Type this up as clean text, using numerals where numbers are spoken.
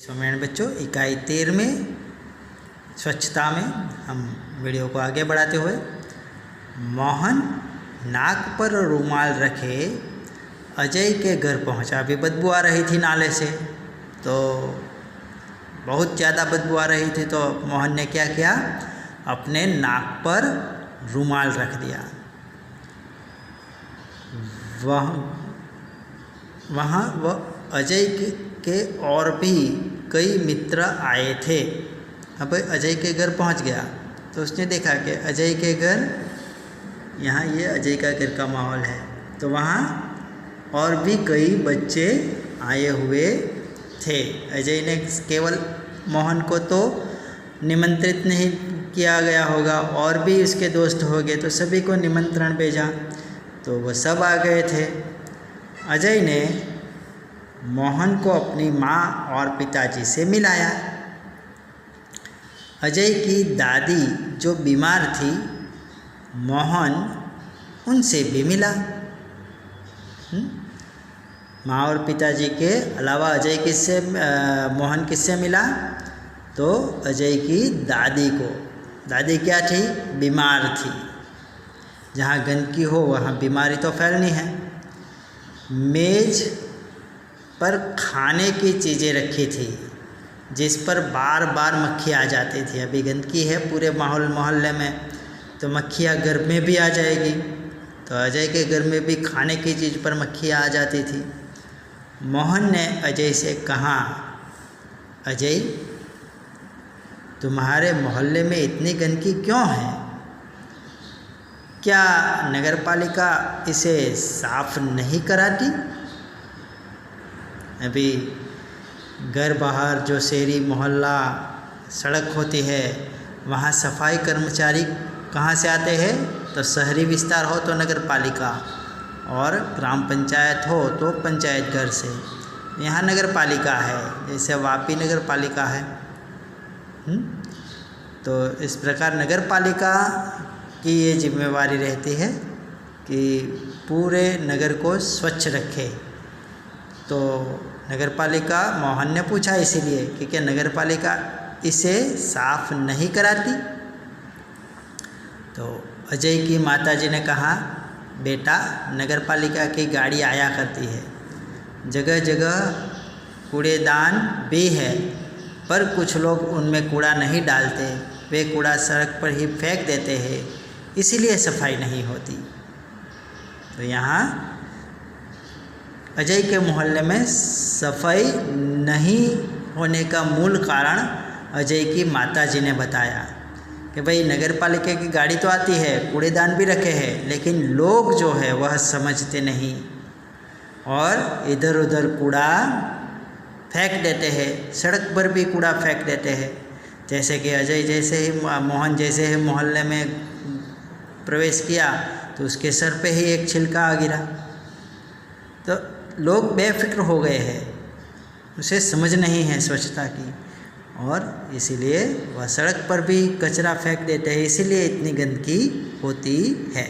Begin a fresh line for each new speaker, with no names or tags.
मेरे बच्चों इकाई 13 में स्वच्छता में हम वीडियो को आगे बढ़ाते हुए मोहन नाक पर रुमाल रखे अजय के घर पहुंचा। अभी बदबू आ रही थी नाले से, तो बहुत ज़्यादा बदबू आ रही थी, तो मोहन ने क्या किया, अपने नाक पर रुमाल रख दिया। वहाँ वह अजय के और भी कई मित्र आए थे। अब अजय के घर पहुँच गया तो उसने देखा कि अजय के घर, यहाँ ये अजय का घर का माहौल है, तो वहाँ और भी कई बच्चे आए हुए थे। अजय ने केवल मोहन को तो निमंत्रित नहीं किया गया होगा, और भी उसके दोस्त हो गए, तो सभी को निमंत्रण भेजा, तो वो सब आ गए थे। अजय ने मोहन को अपनी माँ और पिताजी से मिलाया। अजय की दादी जो बीमार थी, मोहन उनसे भी मिला। माँ और पिताजी के अलावा अजय मोहन किससे मिला, तो अजय की दादी को। दादी क्या थी, बीमार थी। जहाँ गंदगी हो वहाँ बीमारी तो फैलनी है। मेज पर खाने की चीज़ें रखी थी जिस पर बार बार मक्खी आ जाती थी। अभी गंदगी है पूरे मोहल्ले में, तो मक्खियाँ घर में भी आ जाएगी, तो अजय के घर में भी खाने की चीज़ पर मक्खियाँ आ जाती थी। मोहन ने अजय से कहा, अजय तुम्हारे मोहल्ले में इतनी गंदगी क्यों है? क्या नगरपालिका इसे साफ नहीं कराती? अभी घर बाहर जो शहरी मोहल्ला सड़क होती है, वहाँ सफाई कर्मचारी कहाँ से आते हैं, तो शहरी विस्तार हो तो नगरपालिका, और ग्राम पंचायत हो तो पंचायत घर से। यहाँ नगरपालिका है, जैसे वापी नगरपालिका है। तो इस प्रकार नगरपालिका की ये जिम्मेवारी रहती है कि पूरे नगर को स्वच्छ रखे। तो नगरपालिका, मोहन ने पूछा इसीलिए कि क्या नगरपालिका इसे साफ नहीं कराती? तो अजय की माताजी ने कहा, बेटा नगरपालिका की गाड़ी आया करती है, जगह जगह कूड़ेदान भी है, पर कुछ लोग उनमें कूड़ा नहीं डालते, वे कूड़ा सड़क पर ही फेंक देते हैं, इसीलिए सफाई नहीं होती। तो यहाँ अजय के मोहल्ले में सफाई नहीं होने का मूल कारण अजय की माताजी ने बताया कि भाई नगरपालिका की गाड़ी तो आती है, कूड़ेदान भी रखे हैं, लेकिन लोग जो है वह समझते नहीं और इधर उधर कूड़ा फेंक देते हैं, सड़क पर भी कूड़ा फेंक देते हैं। जैसे कि अजय जैसे ही, मोहन जैसे ही मोहल्ले में प्रवेश किया तो उसके सर पे ही एक छिलका आ गिरा, तो लोग बेफिक्र हो गए हैं, उसे समझ नहीं है स्वच्छता की, और इसीलिए वह सड़क पर भी कचरा फेंक देते हैं, इसीलिए इतनी गंदगी होती है।